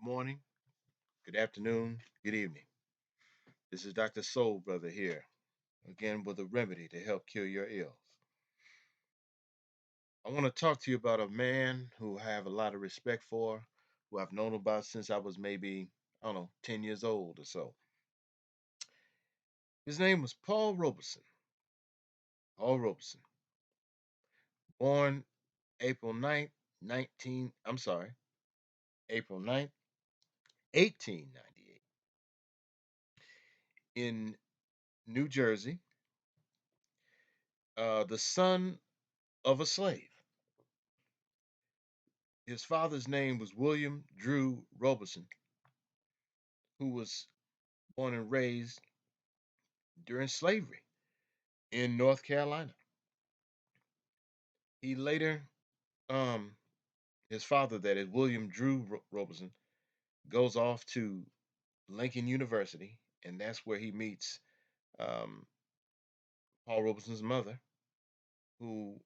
Good morning, good afternoon, good evening. This is Dr. Soul Brother here, again with a remedy to help cure your ills. I want to talk to you about a man who I have a lot of respect for, who I've known about since I was maybe, I don't know, 10 years old or so. His name was Paul Robeson. Paul Robeson, born April 9th, 19, I'm sorry, April 9th, 1898, in New Jersey, the son of a slave. His father's name was William Drew Robeson, who was born and raised during slavery in North Carolina. He later, um, his father, that is William Drew Robeson, goes off to Lincoln University, and that's where he meets um, Paul Robeson's mother, who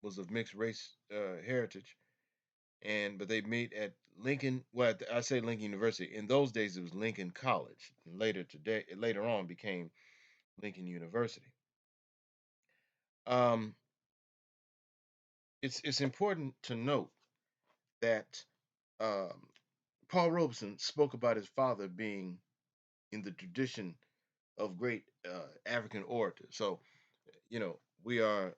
was of mixed race heritage. And but they meet at Lincoln. Well, I say Lincoln University. In those days, it was Lincoln College. And later on, became Lincoln University. Um, it's important to note that um, Paul Robeson spoke about his father being in the tradition of great African orators. So we are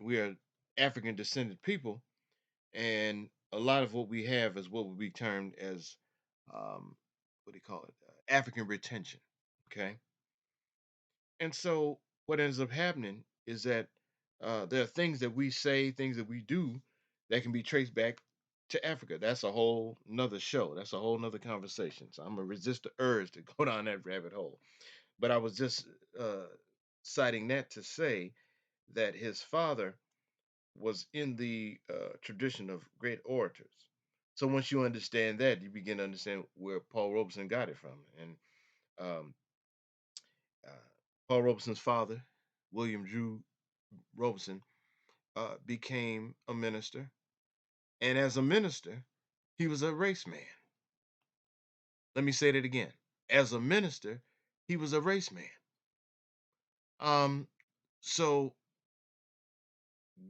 we are African descended people, and a lot of what we have is what would be termed as what do you call it? African retention. Okay, and so what ends up happening is that there are things that we say, things that we do that can be traced back to Africa. That's a whole nother show. That's a whole nother conversation. So I'm gonna resist the urge to go down that rabbit hole. But I was just uh, citing that to say that his father was in the tradition of great orators. So once you understand that, you begin to understand where Paul Robeson got it from. And um, uh, Paul Robeson's father, William Drew Robeson, became a minister. And as a minister, he was a race man. Let me say that again. As a minister, he was a race man. Um, so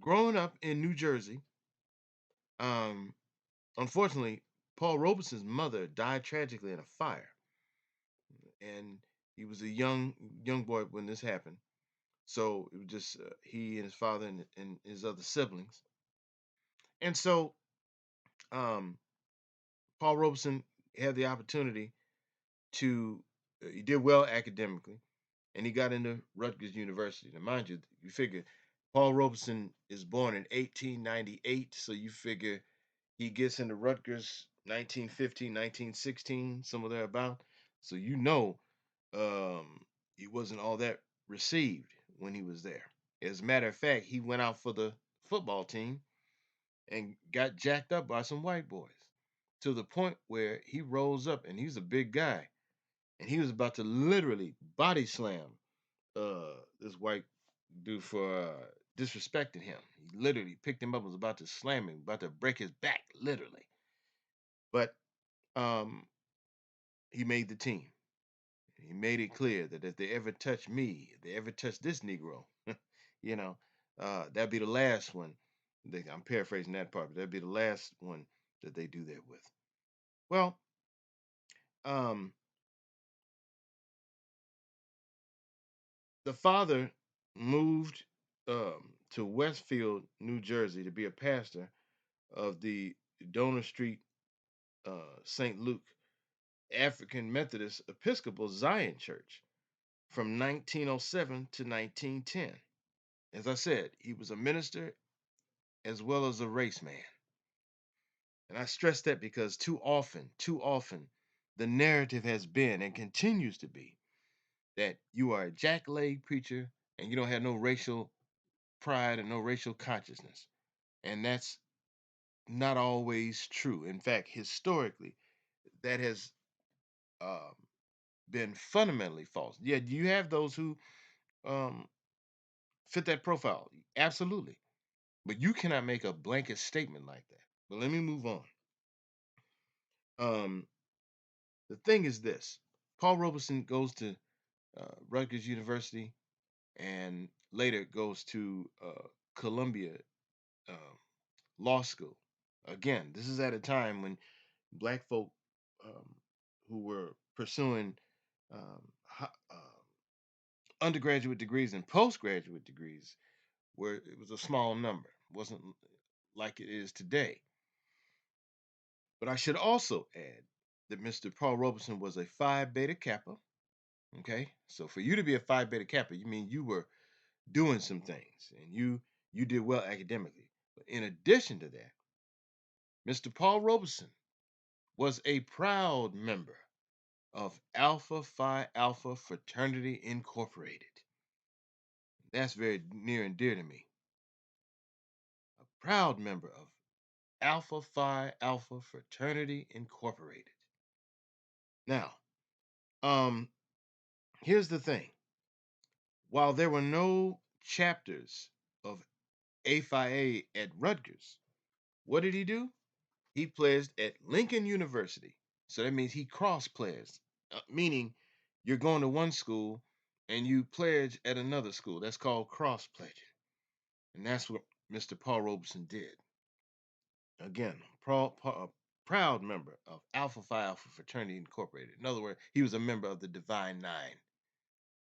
growing up in New Jersey, um, unfortunately, Paul Robeson's mother died tragically in a fire, and he was a young boy when this happened. So it was just he and his father and his other siblings. And so um, Paul Robeson had the opportunity to he did well academically, and he got into Rutgers University. Now, mind you, you figure Paul Robeson is born in 1898, so you figure he gets into Rutgers 1915, 1916, somewhere thereabout. So he wasn't all that received when he was there. As a matter of fact, he went out for the football team and got jacked up by some white boys to the point where he rose up, and he's a big guy, and he was about to literally body slam this white dude for disrespecting him. He literally picked him up, was about to slam him, about to break his back, literally. But um, he made the team. He made it clear that if they ever touch me, if they ever touch this Negro, you know, that'd be the last one. I'm paraphrasing that part, but that'd be the last one that they do that with. Well, um, the father moved to Westfield, New Jersey, to be a pastor of the Donor Street St. Luke African Methodist Episcopal Zion Church from 1907 to 1910. As I said, he was a minister as well as a race man. And I stress that because too often, the narrative has been and continues to be that you are a jackleg preacher and you don't have no racial pride and no racial consciousness. And that's not always true. In fact, historically, that has um, been fundamentally false. Yeah, you have those who um, fit that profile. Absolutely. But you cannot make a blanket statement like that. But let me move on. Um, the thing is this: Paul Robeson goes to Rutgers University and later goes to Columbia um, Law School. Again, this is at a time when black folk um, who were pursuing undergraduate degrees and postgraduate degrees where it was a small number. It wasn't like it is today. But I should also add that Mr. Paul Robeson was a Phi Beta Kappa. Okay, so for you to be a Phi Beta Kappa, you mean you were doing some things and you did well academically. But in addition to that, Mr. Paul Robeson was a proud member of Alpha Phi Alpha Fraternity Incorporated. That's very near and dear to me. A proud member of Alpha Phi Alpha Fraternity Incorporated. Now, um, here's the thing. While there were no chapters of A Phi A at Rutgers, what did he do? He pledged at Lincoln University. So that means he cross pledged, meaning you're going to one school and you pledge at another school. That's called cross pledging. And that's what Mr. Paul Robeson did. Again, proud member of Alpha Phi Alpha Fraternity Incorporated. In other words, he was a member of the Divine Nine.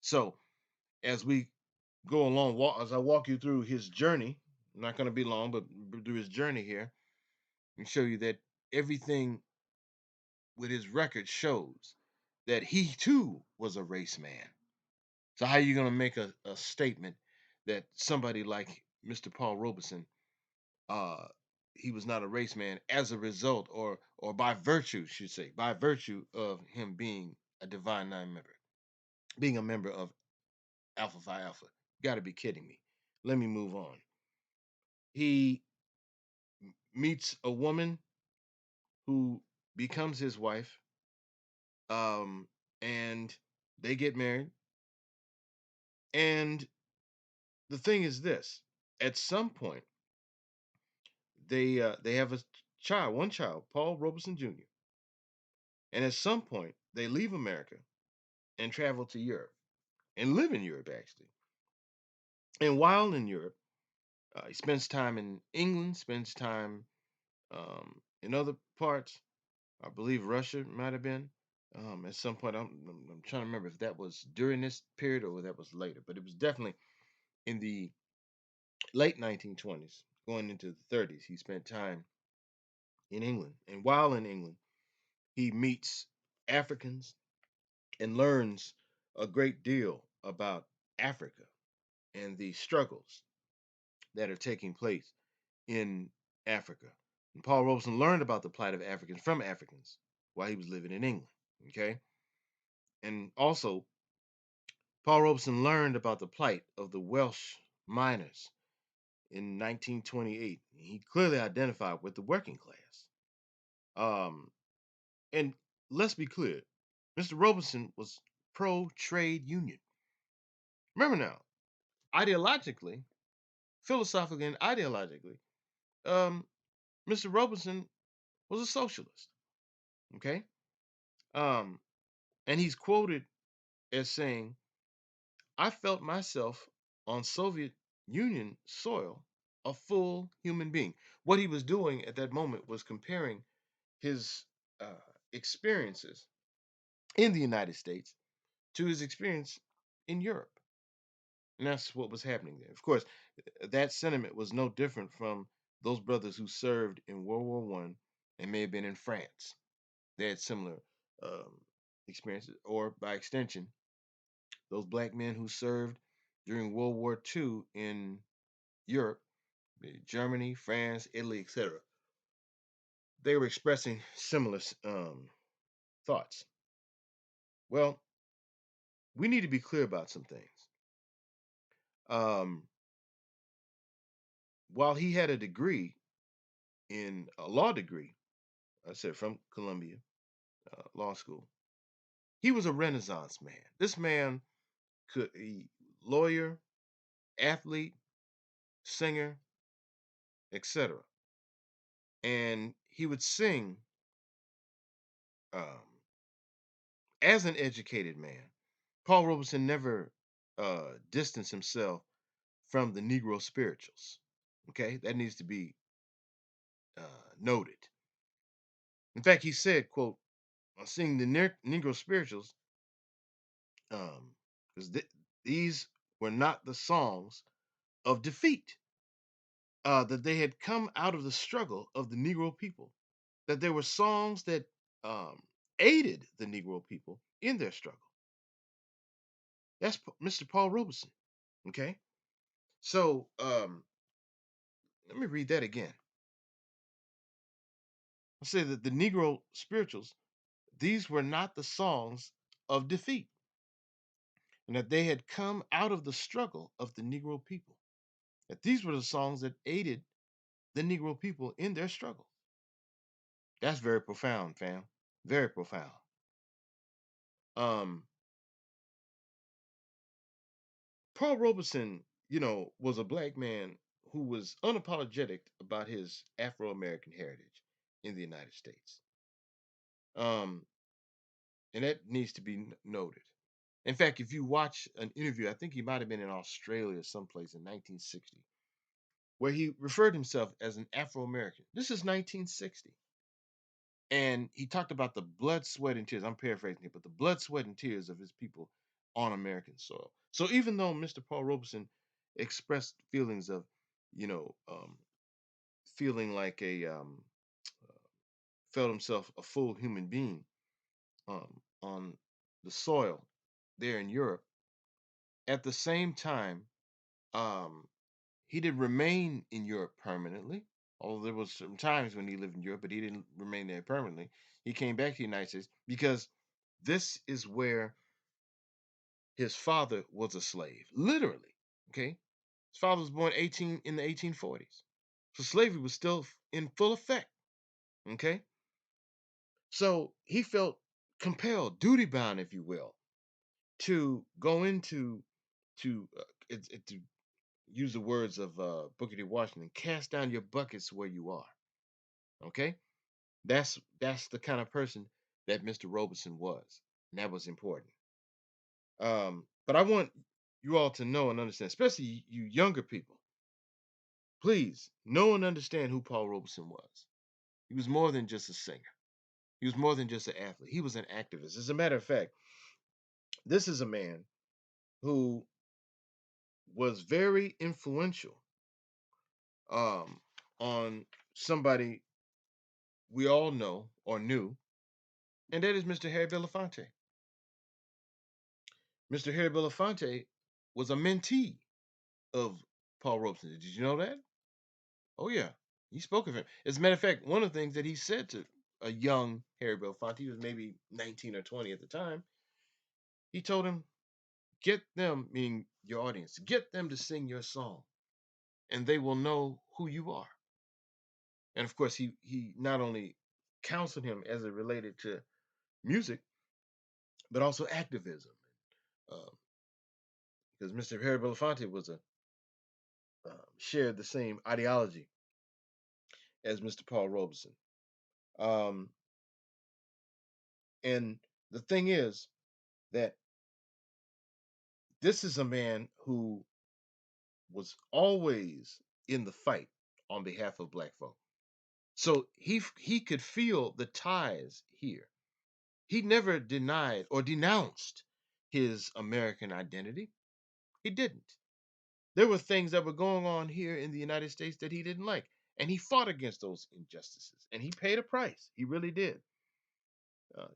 So as we go along, as I walk you through his journey, not going to be long, but through his journey here, and show you that everything with his record shows that he too was a race man. So how are you going to make a statement that somebody like Mr. Paul Robeson, uh, he was not a race man as a result, or by virtue, should say, by virtue of him being a Divine Nine member, being a member of Alpha Phi Alpha? Got to be kidding me. Let me move on. He meets a woman who becomes his wife, um, and they get married. And the thing is this: at some point, they have a child, one child, Paul Robeson Jr. And at some point, they leave America and travel to Europe and live in Europe actually. And while in Europe, he spends time in England, spends time in other parts. I believe Russia might have been. At some point, I'm trying to remember if that was during this period or that was later, but it was definitely in the late 1920s, going into the 30s. He spent time in England, and while in England, he meets Africans and learns a great deal about Africa and the struggles that are taking place in Africa. And Paul Robeson learned about the plight of Africans from Africans while he was living in England. Okay. And also, Paul Robeson learned about the plight of the Welsh miners in 1928. He clearly identified with the working class. Um, and let's be clear, Mr. Robeson was pro trade union. Remember now, ideologically, philosophically, and ideologically, um, Mr. Robeson was a socialist. Okay. Um, and he's quoted as saying, I felt myself on Soviet Union soil a full human being. What he was doing at that moment was comparing his uh, experiences in the United States to his experience in Europe. And that's what was happening there. Of course, that sentiment was no different from those brothers who served in World War One and may have been in France. They had similar um, experiences, or by extension, those black men who served during World War II in Europe, Germany, France, Italy, etc. They were expressing similar thoughts. Well, we need to be clear about some things. Um, while he had a degree in a law degree, I said from Columbia Law School, he was a Renaissance man. This man could be lawyer, athlete, singer, etc. And he would sing Um, as an educated man, Paul Robeson never distanced himself from the Negro spirituals. Okay, that needs to be noted. In fact, he said, "quote on singing the Negro spirituals, um, because these were not the songs of defeat. That they had come out of the struggle of the Negro people. That there were songs that um, aided the Negro people in their struggle." That's Mr. Paul Robeson. Okay, so let me read that again. I say that the Negro spirituals, these were not the songs of defeat, and that they had come out of the struggle of the Negro people. That these were the songs that aided the Negro people in their struggle. That's very profound, fam. Very profound. Um, Paul Robeson, was a black man who was unapologetic about his Afro American heritage in the United States. Um, and that needs to be noted. In fact, if you watch an interview, I think he might have been in Australia someplace in 1960, where he referred himself as an Afro American. This is 1960. And he talked about the blood, sweat, and tears. I'm paraphrasing here, but the blood, sweat, and tears of his people on American soil. So even though Mr. Paul Robeson expressed feelings of, you know, um, feeling like felt himself a full human being on the soil there in Europe, at the same time, um, he did remain in Europe permanently. Although there was some times when he lived in Europe, but he didn't remain there permanently. He came back to the United States because this is where his father was a slave, literally. Okay, his father was born 18 in the 1840s, so slavery was still in full effect. Okay, so he felt compelled, duty bound, if you will, to go into to use the words of Booker T. Washington, cast down your buckets where you are. Okay, that's the kind of person that Mr. Robeson was, and that was important. But I want you all to know and understand, especially you younger people, please know and understand who Paul Robeson was. He was more than just a singer. He was more than just an athlete. He was an activist. As a matter of fact, this is a man who was very influential um, on somebody we all know or knew, and that is Mr. Harry Belafonte. Mr. Harry Belafonte was a mentee of Paul Robeson. Did you know that? Oh yeah, he spoke of him. As a matter of fact, one of the things that he said to a young Harry Belafonte, he was maybe 19 or 20 at the time, he told him, "Get them, meaning your audience, get them to sing your song, and they will know who you are." And of course, he not only counseled him as it related to music, but also activism, because Mr. Harry Belafonte was a shared the same ideology as Mr. Paul Robeson. Um, and the thing is that this is a man who was always in the fight on behalf of black folk. So he could feel the ties here. He never denied or denounced his American identity. He didn't. There were things that were going on here in the United States that he didn't like, and he fought against those injustices, and he paid a price. He really did.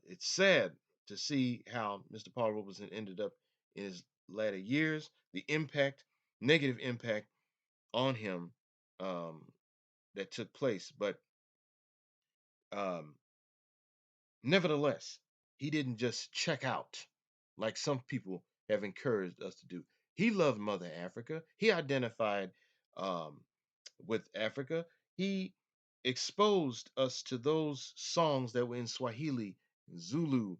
It's sad to see how Mr. Paul Robeson ended up in his latter years, the impact, negative impact on him um, that took place. But um, nevertheless, he didn't just check out like some people have encouraged us to do. He loved Mother Africa. He identified um, with Africa. He exposed us to those songs that were in Swahili, Zulu,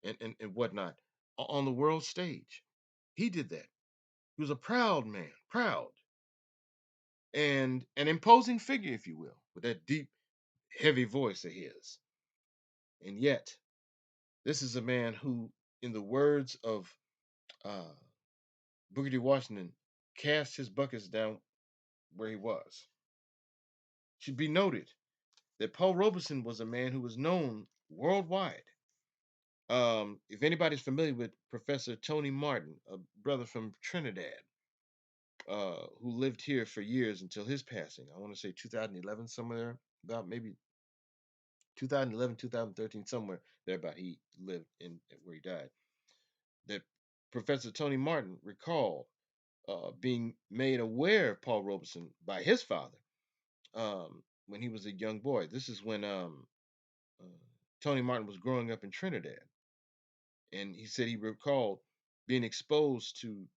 and whatnot on the world stage. He did that. He was a proud man, proud, and an imposing figure, if you will, with that deep, heavy voice of his. And yet, This is a man who, in the words of uh, Booker T. Washington, cast his buckets down where he was. Should be noted that Paul Robeson was a man who was known worldwide. If anybody's familiar with Professor Tony Martin, a brother from Trinidad, who lived here for years until his passing, I want to say 2011, somewhere about maybe 2011, 2013, somewhere there about he lived in where he died. That Professor Tony Martin recalled being made aware of Paul Robeson by his father when he was a young boy. This is when uh, Tony Martin was growing up in Trinidad, and he said he recalled being exposed to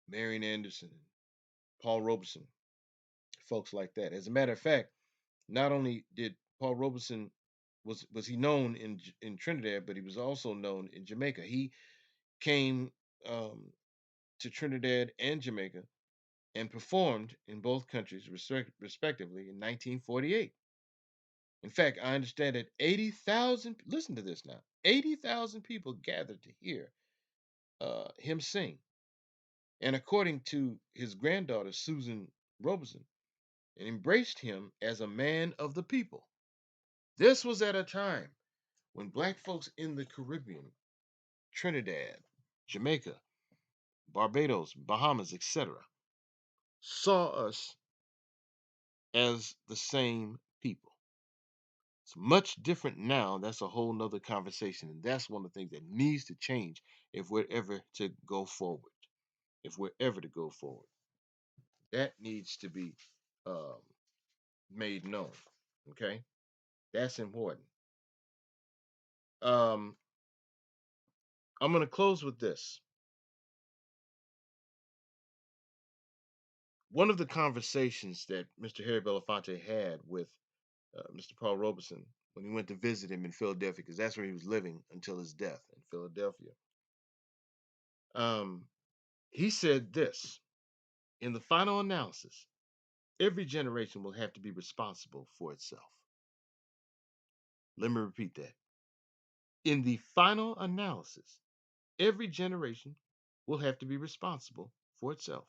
Marian Anderson and Paul Robeson, folks like that. As a matter of fact, not only did Paul Robeson was he known in Trinidad, but he was also known in Jamaica. He came um, to Trinidad and Jamaica and performed in both countries respectively in 1948. In fact, I understand that 80,000, listen to this now, 80,000 people gathered to hear him sing. And according to his granddaughter, Susan Robeson, and embraced him as a man of the people. This was at a time when black folks in the Caribbean, Trinidad, Jamaica, Barbados, Bahamas, etc., saw us as the same people. It's much different now. That's a whole nother conversation. And that's one of the things that needs to change if we're ever to go forward. If we're ever to go forward, that needs to be um, made known. Okay? That's important. Um, I'm going to close with this. One of the conversations that Mr. Harry Belafonte had with Mr. Paul Robeson when he went to visit him in Philadelphia, because that's where he was living until his death in Philadelphia. Um, he said this: in the final analysis, every generation will have to be responsible for itself. Let me repeat that. In the final analysis, every generation will have to be responsible for itself.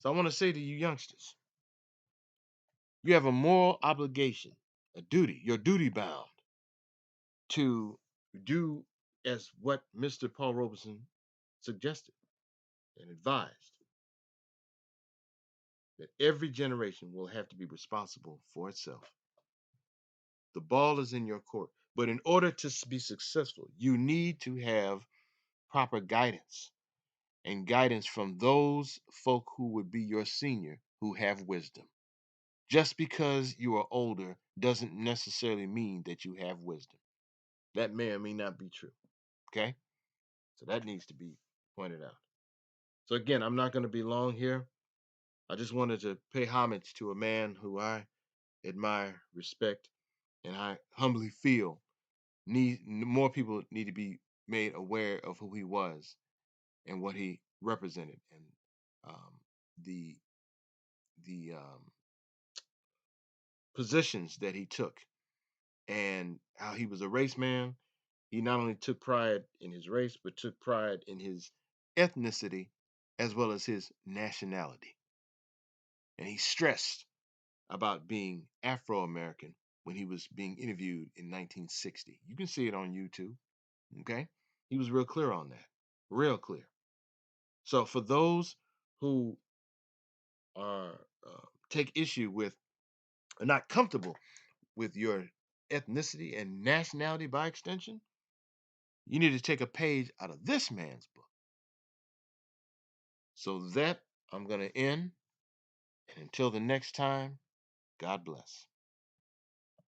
So I want to say to you youngsters, you have a moral obligation, a duty, you're duty bound to do as what Mr. Paul Robeson suggested and advised, that every generation will have to be responsible for itself. The ball is in your court. But in order to be successful, you need to have proper guidance and guidance from those folk who would be your senior who have wisdom. Just because you are older doesn't necessarily mean that you have wisdom. That may or may not be true. Okay? So that needs to be pointed out. So again, I'm not going to be long here. I just wanted to pay homage to a man who I admire, respect, and I humbly feel more people need to be made aware of who he was and what he represented, and um, the the positions that he took, and how he was a race man. He not only took pride in his race, but took pride in his ethnicity as well as his nationality. And he stressed about being Afro American when he was being interviewed in 1960. You can see it on YouTube. Okay. He was real clear on that. Real clear. So for those who are take issue with, are not comfortable with your ethnicity and nationality by extension, you need to take a page out of this man's book. So that I'm going to end. And until the next time, God bless.